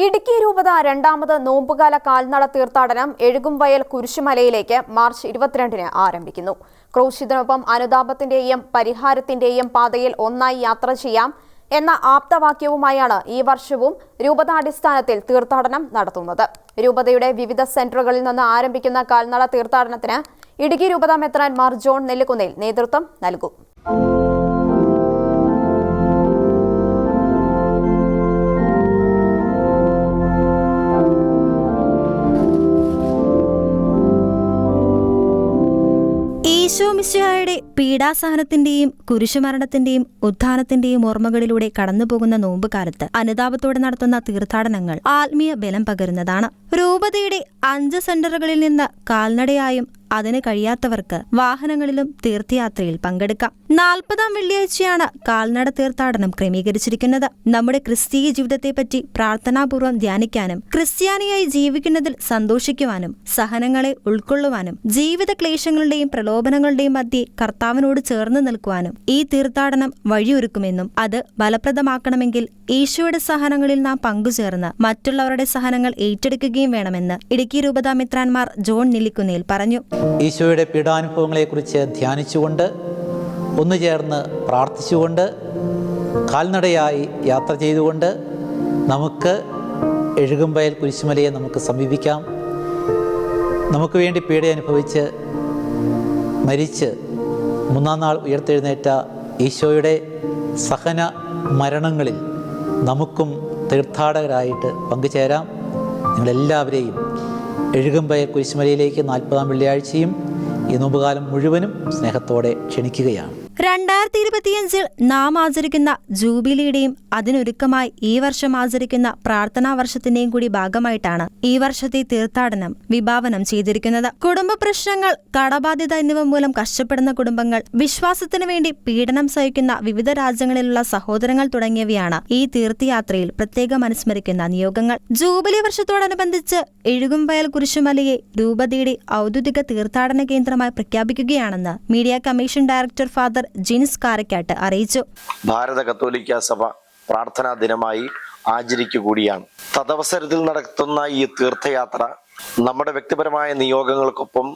ഇടുക്കി രൂപത രണ്ടാമത് നോമ്പുകാല കാൽനട തീർത്ഥാടനം എഴുകുംവയൽ കുരിശുമലയിലേക്ക് മാർച്ച് 22-ന് ആരംഭിക്കുന്നു. ക്രൂശിതനൊപ്പം അനുതാപത്തിന്റെയും പരിഹാരത്തിന്റെയും പാതയിൽ ഒന്നായി യാത്ര ചെയ്യാം എന്ന ആപ്തവാക്യവുമായാണ് ഈ വർഷവും രൂപതാടിസ്ഥാനത്തിൽ തീർത്ഥാടനം നടത്തുന്നത്. രൂപതയുടെ വിവിധ സെന്ററുകളിൽ നിന്ന് ആരംഭിക്കുന്ന കാൽനട തീർത്ഥാടനത്തിന് ഇടുക്കി രൂപത മെത്രാൻ മാർ ജോൺ നെല്ലിക്കുന്നേൽ നേതൃത്വം നൽകും. ഈശോമിശിഹായുടെ പീഡാസഹനത്തിന്റെയും കുരിശുമരണത്തിന്റെയും ഉത്ഥാനത്തിന്റെയും ഓർമ്മകളിലൂടെ കടന്നുപോകുന്ന നോമ്പുകാലത്ത് അനുതാപത്തോടെ നടത്തുന്ന തീർത്ഥാടനങ്ങൾ ആത്മീയ ബലം പകരുന്നതാണ്. രൂപതയുടെ 5 സെന്ററുകളിൽ നിന്ന് കാൽനടയായും അതിന് കഴിയാത്തവർക്ക് വാഹനങ്ങളിലും തീർത്ഥയാത്രയിൽ പങ്കെടുക്കാം. 40-ാം വെള്ളിയാഴ്ചയാണ് കാൽനട തീർത്ഥാടനം ക്രമീകരിച്ചിരിക്കുന്നത്. നമ്മുടെ ക്രിസ്തീയ ജീവിതത്തെപ്പറ്റി പ്രാർത്ഥനാപൂർവ്വം ധ്യാനിക്കാനും ക്രിസ്ത്യാനിയായി ജീവിക്കുന്നതിൽ സന്തോഷിക്കുവാനും സഹനങ്ങളെ ഉൾക്കൊള്ളുവാനും ജീവിത ക്ലേശങ്ങളുടെയും പ്രലോഭനങ്ങളുടെയും മധ്യേ കർത്താവിനോട് ചേർന്ന് നിൽക്കുവാനും ഈ തീർത്ഥാടനം വഴിയൊരുക്കുമെന്നും അത് ഫലപ്രദമാക്കണമെങ്കിൽ ഈശോയുടെ സഹനങ്ങളിൽ നാം പങ്കുചേർന്ന് മറ്റുള്ളവരുടെ സഹനങ്ങൾ ഏറ്റെടുക്കുകയും വേണമെന്ന് ഇടുക്കി രൂപതാ മെത്രാൻമാർ ജോൺ നെല്ലിക്കുന്നേൽ പറഞ്ഞു. ഈശോയുടെ പീഡാനുഭവങ്ങളെക്കുറിച്ച് ധ്യാനിച്ചുകൊണ്ട് ഒന്നുചേർന്ന് പ്രാർത്ഥിച്ചുകൊണ്ട് കാൽനടയായി യാത്ര ചെയ്തുകൊണ്ട് നമുക്ക് എഴുകുംവയൽ കുരിശുമലയെ നമുക്ക് സമീപിക്കാം. നമുക്ക് വേണ്ടി പീഡ അനുഭവിച്ച് മരിച്ച് 3-ാം നാൾ ഉയർത്തെഴുന്നേറ്റ ഈശോയുടെ സഹന മരണങ്ങളിൽ നമുക്കും തീർത്ഥാടകരായിട്ട് പങ്കുചേരാം. നിങ്ങളെല്ലാവരെയും എഴുകുംവയൽ കുരിശുമലയിലേക്ക് 40-ാം വെള്ളിയാഴ്ചയും ഈ നോമ്പുകാലം മുഴുവനും സ്നേഹത്തോടെ ക്ഷണിക്കുകയാണ്. 2025-ൽ നാം ആചരിക്കുന്ന ജൂബിലിയുടെയും അതിനൊരുക്കമായി ഈ വർഷം ആചരിക്കുന്ന പ്രാർത്ഥനാ വർഷത്തിന്റെയും കൂടി ഭാഗമായിട്ടാണ് ഈ വർഷത്തെ തീർത്ഥാടനം വിഭാവനം ചെയ്തിരിക്കുന്നത്. കുടുംബ പ്രശ്നങ്ങൾ, കടബാധ്യത എന്നിവ മൂലം കഷ്ടപ്പെടുന്ന കുടുംബങ്ങൾ, വിശ്വാസത്തിനു വേണ്ടി പീഡനം സഹിക്കുന്ന വിവിധ രാജ്യങ്ങളിലുള്ള സഹോദരങ്ങൾ തുടങ്ങിയവയാണ് ഈ തീർത്ഥയാത്രയിൽ പ്രത്യേകം അനുസ്മരിക്കുന്ന നിയോഗങ്ങൾ. ജൂബിലി വർഷത്തോടനുബന്ധിച്ച് എഴുകുംവയൽ കുരിശുമലയെ രൂപതയുടെ ഔദ്യോഗിക തീർത്ഥാടന കേന്ദ്രമായി പ്രഖ്യാപിക്കുകയാണെന്ന് media commission director father Jins Karakkatt അറിയിച്ചു. ഭാരത കത്തോലിക്ക സഭ പ്രാർത്ഥനാ ദിനമായി ആചരിക്കുകയാണ്. തദവസരത്തിൽ നടത്തുന്ന ഈ തീർത്ഥയാത്ര നമ്മുടെ വ്യക്തിപരമായ നിയോഗങ്ങൾക്കൊപ്പം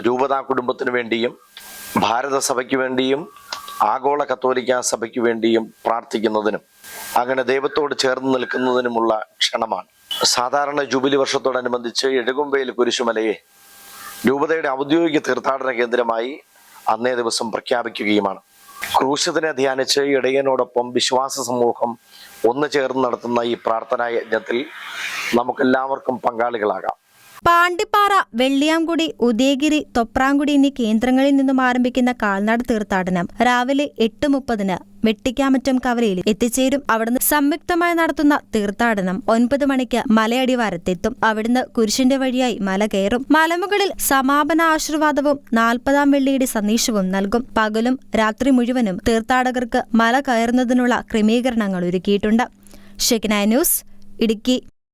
രൂപതാ കുടുംബത്തിനു വേണ്ടിയും ഭാരത സഭയ്ക്ക് വേണ്ടിയും ആഗോള കത്തോലിക്ക സഭയ്ക്ക് വേണ്ടിയും പ്രാർത്ഥിക്കുന്നതിനും അങ്ങനെ ദൈവത്തോട് ചേർന്ന് നിൽക്കുന്നതിനുമുള്ള ക്ഷണമാണ്. സാധാരണ ജൂബിലി വർഷത്തോടനുബന്ധിച്ച് എഴുകുംവയൽ കുരിശുമലയെ രൂപതയുടെ ഔദ്യോഗിക തീർത്ഥാടന കേന്ദ്രമായി അന്നേ ദിവസം പ്രഖ്യാപിക്കുകയുമാണ്. ക്രൂശിതനെ ധ്യാനിച്ച് ഇടയനോടൊപ്പം വിശ്വാസ സമൂഹം ഒന്നു ചേർന്ന് നടത്തുന്ന ഈ പ്രാർത്ഥനാ യജ്ഞത്തിൽ നമുക്കെല്ലാവർക്കും പങ്കാളികളാകാം. പാണ്ടിപ്പാറ, വെള്ളിയാംകുടി, ഉദയഗിരി, തൊപ്രാംകുടി എന്നീ കേന്ദ്രങ്ങളിൽ നിന്നും ആരംഭിക്കുന്ന കാൽനട തീർത്ഥാടനം രാവിലെ 8:30-ന് വെട്ടിക്കാമറ്റം കവലയിൽ എത്തിച്ചേരും. അവിടുന്ന് സംയുക്തമായി നടത്തുന്ന തീർത്ഥാടനം 9 മണിക്ക് മലയടിവാരത്തെത്തും. അവിടുന്ന് കുരിശിന്റെ വഴിയായി മല കയറും. മലമുകളിൽ സമാപന ആശീർവാദവും 40-ാം വെള്ളിയുടെ സന്ദേശവും നൽകും. പകലും രാത്രി മുഴുവനും തീർത്ഥാടകർക്ക് മല കയറുന്നതിനുള്ള ക്രമീകരണങ്ങൾ ഒരുക്കിയിട്ടുണ്ട്. ഷെക്ന ന്യൂസ്, ഇടുക്കി.